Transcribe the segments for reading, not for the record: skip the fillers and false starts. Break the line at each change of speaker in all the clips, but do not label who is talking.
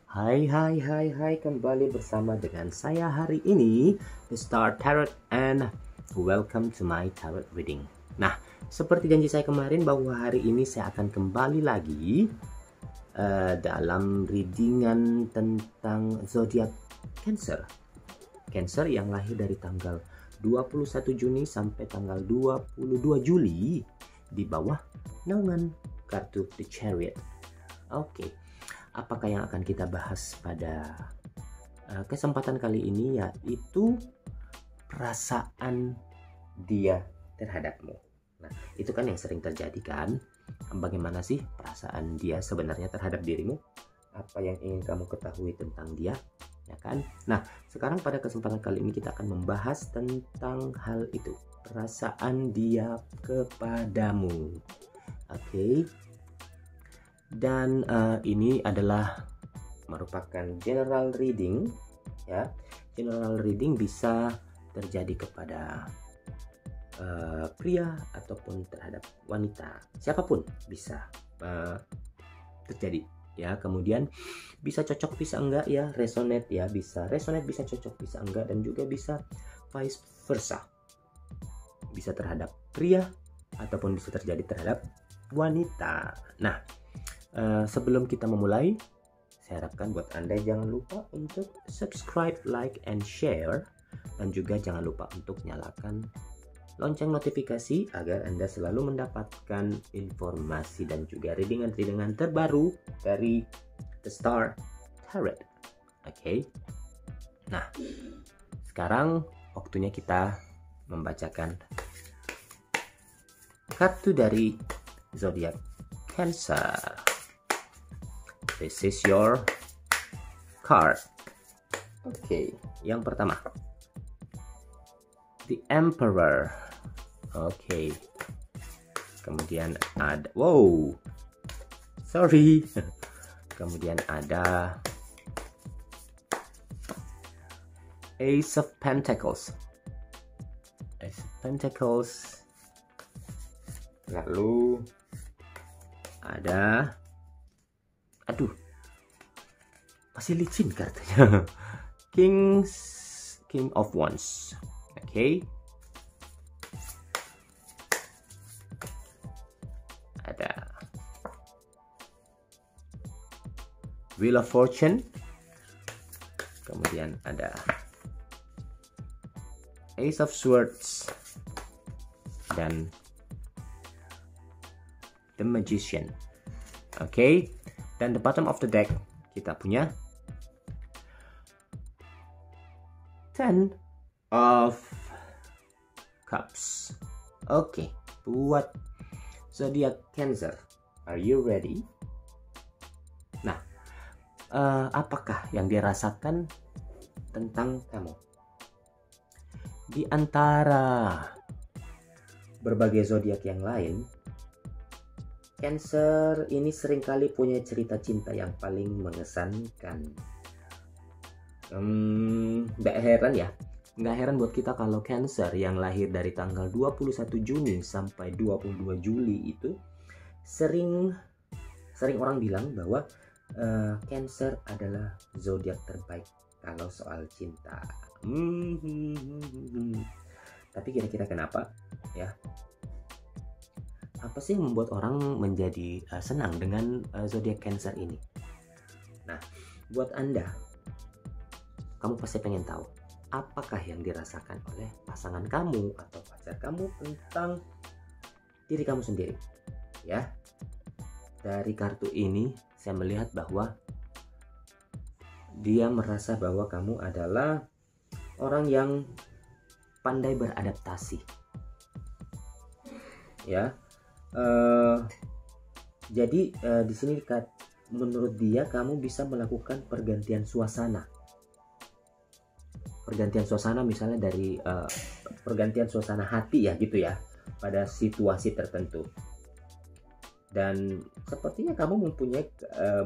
Hai, kembali bersama dengan saya hari ini, The Star Tarot, and welcome to my tarot reading. Nah, seperti janji saya kemarin bahwa hari ini saya akan kembali lagi dalam readingan tentang zodiak Cancer. Cancer yang lahir dari tanggal 21 Juni sampai tanggal 22 Juli di bawah naungan kartu The Chariot. Oke. Apakah yang akan kita bahas pada kesempatan kali ini, yaitu perasaan dia terhadapmu. Nah, itu kan yang sering terjadi kan? Bagaimana sih perasaan dia sebenarnya terhadap dirimu? Apa yang ingin kamu ketahui tentang dia? Ya kan? Nah, sekarang pada kesempatan kali ini kita akan membahas tentang hal itu. Perasaan dia kepadamu. Oke. Dan ini adalah merupakan general reading, ya. General reading bisa terjadi kepada pria ataupun terhadap wanita, siapapun bisa terjadi, ya. Kemudian bisa cocok bisa enggak, ya, resonate, ya, bisa resonate, bisa cocok bisa enggak, dan juga bisa vice versa, bisa terhadap pria ataupun bisa terjadi terhadap wanita. Nah, sebelum kita memulai, saya harapkan buat Anda jangan lupa untuk subscribe, like, and share, dan juga jangan lupa untuk nyalakan lonceng notifikasi agar Anda selalu mendapatkan informasi dan juga readingan-readingan terbaru dari The Star Tarot. Oke. Nah, sekarang waktunya kita membacakan kartu dari zodiak Cancer. This is your card. Oke, yang pertama, The Emperor. Oke. Kemudian ada, sorry. Kemudian ada Ace of Pentacles. Ace of Pentacles. Lalu ada, masih licin kartunya. King of Wands. Oke. Ada Wheel of Fortune. Kemudian ada Ace of Swords dan The Magician. Oke. Dan the bottom of the deck kita punya Ten of Cups. Oke, buat zodiak Cancer, are you ready? Nah, apakah yang dirasakan tentang kamu? Di antara berbagai zodiak yang lain, Cancer ini seringkali punya cerita cinta yang paling mengesankan. Nggak heran buat kita kalau Cancer yang lahir dari tanggal 21 Juni sampai 22 Juli itu sering orang bilang bahwa Cancer adalah zodiak terbaik kalau soal cinta. Tapi kira-kira kenapa, ya? Apa sih yang membuat orang menjadi senang dengan zodiak Cancer ini? Nah, buat Anda, kamu pasti pengen tahu apakah yang dirasakan oleh pasangan kamu atau pacar kamu tentang diri kamu sendiri, ya. Dari kartu ini saya melihat bahwa dia merasa bahwa kamu adalah orang yang pandai beradaptasi, ya. Jadi di sini menurut dia kamu bisa melakukan pergantian suasana. Pergantian suasana misalnya dari pergantian suasana hati, ya, gitu ya, pada situasi tertentu. Dan sepertinya kamu mempunyai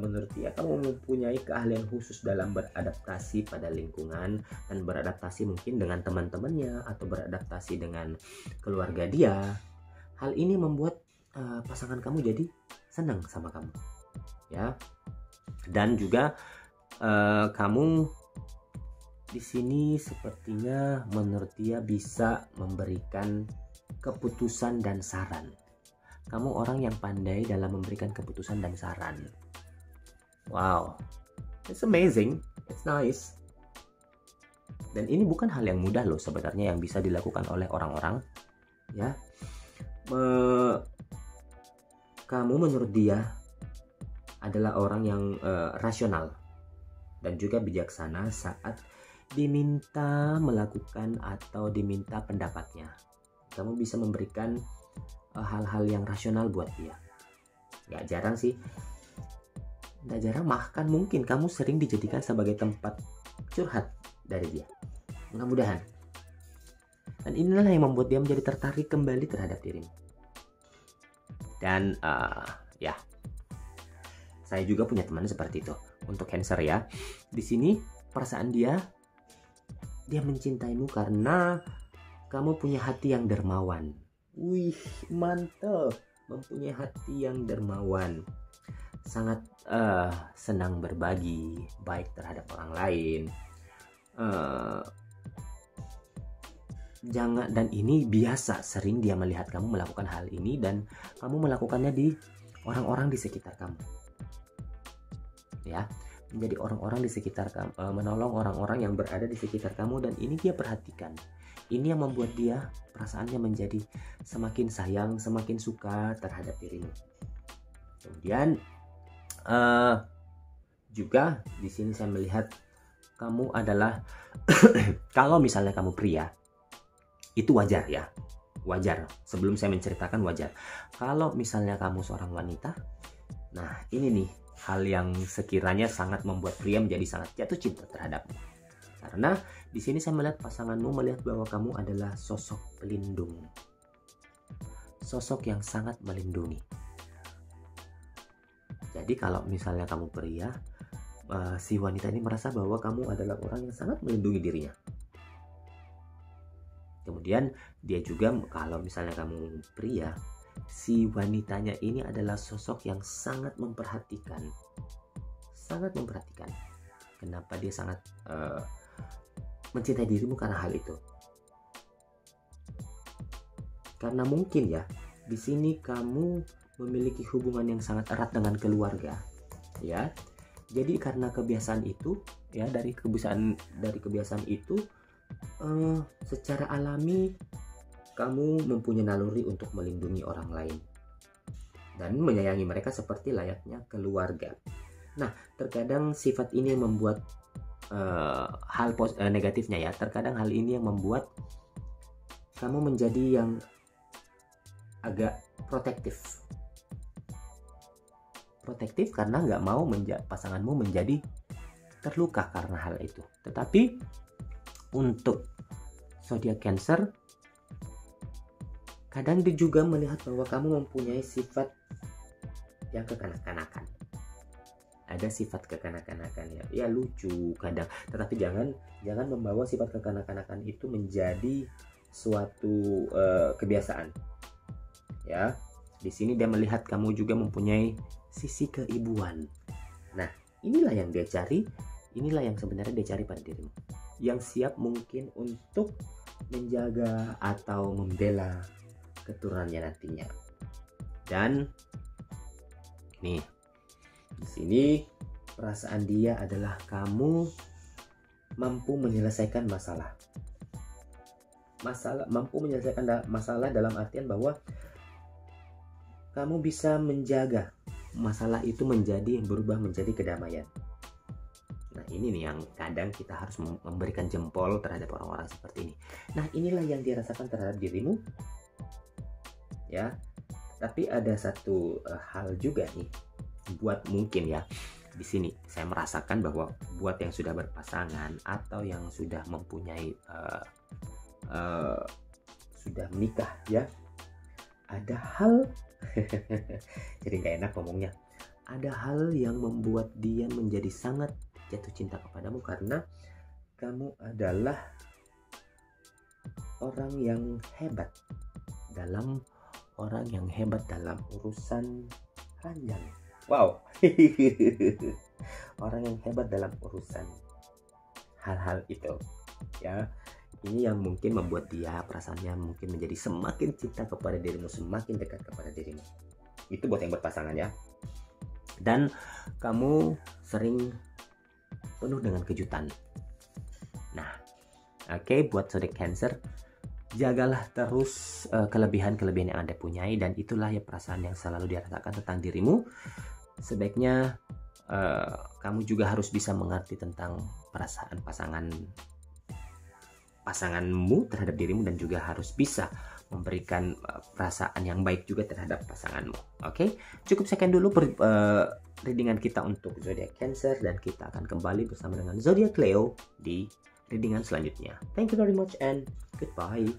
menurut dia kamu mempunyai keahlian khusus dalam beradaptasi pada lingkungan dan beradaptasi mungkin dengan teman-temannya atau beradaptasi dengan keluarga dia. Hal ini membuat pasangan kamu jadi senang sama kamu, ya. Dan juga kamu di sini sepertinya menurut dia bisa memberikan keputusan dan saran. Kamu orang yang pandai dalam memberikan keputusan dan saran. Wow, it's amazing, it's nice. Dan ini bukan hal yang mudah loh sebenarnya yang bisa dilakukan oleh orang-orang, ya. Kamu menurut dia adalah orang yang rasional dan juga bijaksana saat diminta melakukan atau diminta pendapatnya. Kamu bisa memberikan hal-hal yang rasional buat dia. Gak jarang sih, gak jarang bahkan mungkin kamu sering dijadikan sebagai tempat curhat dari dia. Mudah-mudahan. Dan inilah yang membuat dia menjadi tertarik kembali terhadap dirimu. Dan ya, saya juga punya teman seperti itu. Untuk Cancer ya, di sini perasaan dia mencintaimu karena kamu punya hati yang dermawan. Wih, mantap. Mempunyai hati yang dermawan. Sangat senang berbagi, baik terhadap orang lain. Dan ini biasa, sering dia melihat kamu melakukan hal ini dan kamu melakukannya di orang-orang di sekitar kamu. Ya, menjadi orang-orang di sekitar kamu, menolong orang-orang yang berada di sekitar kamu, dan ini dia perhatikan. Ini yang membuat dia perasaannya menjadi semakin sayang, semakin suka terhadap dirimu. Kemudian juga di sini saya melihat kamu adalah kalau misalnya kamu pria, itu wajar ya. Wajar. Sebelum saya menceritakan wajar. Kalau misalnya kamu seorang wanita, nah ini nih hal yang sekiranya sangat membuat pria menjadi sangat jatuh cinta terhadapmu. Karena di sini saya melihat pasanganmu melihat bahwa kamu adalah sosok pelindung. Sosok yang sangat melindungi. Jadi kalau misalnya kamu pria, si wanita ini merasa bahwa kamu adalah orang yang sangat melindungi dirinya. Kemudian dia juga kalau misalnya kamu pria, si wanitanya ini adalah sosok yang sangat memperhatikan. Sangat memperhatikan. Kenapa dia sangat mencintai dirimu? Karena hal itu. Karena mungkin ya, di sini kamu memiliki hubungan yang sangat erat dengan keluarga, ya. Jadi karena kebiasaan itu, ya, dari kebiasaan itu, secara alami kamu mempunyai naluri untuk melindungi orang lain dan menyayangi mereka seperti layaknya keluarga. Nah, terkadang sifat ini yang membuat hal negatifnya ya. Terkadang hal ini yang membuat kamu menjadi yang agak protektif. Protektif karena nggak mau pasanganmu menjadi terluka karena hal itu. Tetapi untuk zodiak Cancer, kadang dia juga melihat bahwa kamu mempunyai sifat yang kekanak-kanakan. Ada sifat kekanak-kanakan ya lucu kadang. Tetapi jangan membawa sifat kekanak-kanakan itu menjadi suatu kebiasaan. Ya, di sini dia melihat kamu juga mempunyai sisi keibuan. Nah, inilah yang dia cari. Inilah yang sebenarnya dia cari pada dirimu. Yang siap mungkin untuk menjaga atau membela keturunannya nantinya. Dan nih, di sini perasaan dia adalah kamu mampu menyelesaikan masalah. Mampu menyelesaikan masalah dalam artian bahwa kamu bisa menjaga masalah itu berubah menjadi kedamaian. Nah, ini nih yang kadang kita harus memberikan jempol terhadap orang-orang seperti ini. Nah, inilah yang dirasakan terhadap dirimu. Ya. Tapi ada satu hal juga nih buat mungkin ya. Di sini saya merasakan bahwa buat yang sudah berpasangan atau yang sudah mempunyai sudah menikah ya. Ada hal jadi gak enak ngomongnya. Ada hal yang membuat dia menjadi sangat jatuh cinta kepadamu karena kamu adalah orang yang hebat dalam urusan ranjang. Wow. Orang yang hebat dalam urusan hal-hal itu, ya. Ini yang mungkin membuat dia perasaannya mungkin menjadi semakin cinta kepada dirimu, semakin dekat kepada dirimu. Itu buat yang berpasangan ya. Dan kamu sering penuh dengan kejutan. Nah, oke, buat zodiak Cancer, jagalah terus kelebihan-kelebihan yang Anda punyai, dan itulah ya perasaan yang selalu dirasakan tentang dirimu. Sebaiknya kamu juga harus bisa mengerti tentang perasaan pasanganmu terhadap dirimu, dan juga harus bisa memberikan perasaan yang baik juga terhadap pasanganmu. Oke, cukup sekian dulu readingan kita untuk zodiak Cancer, dan kita akan kembali bersama dengan zodiak Leo di readingan selanjutnya. Thank you very much and goodbye.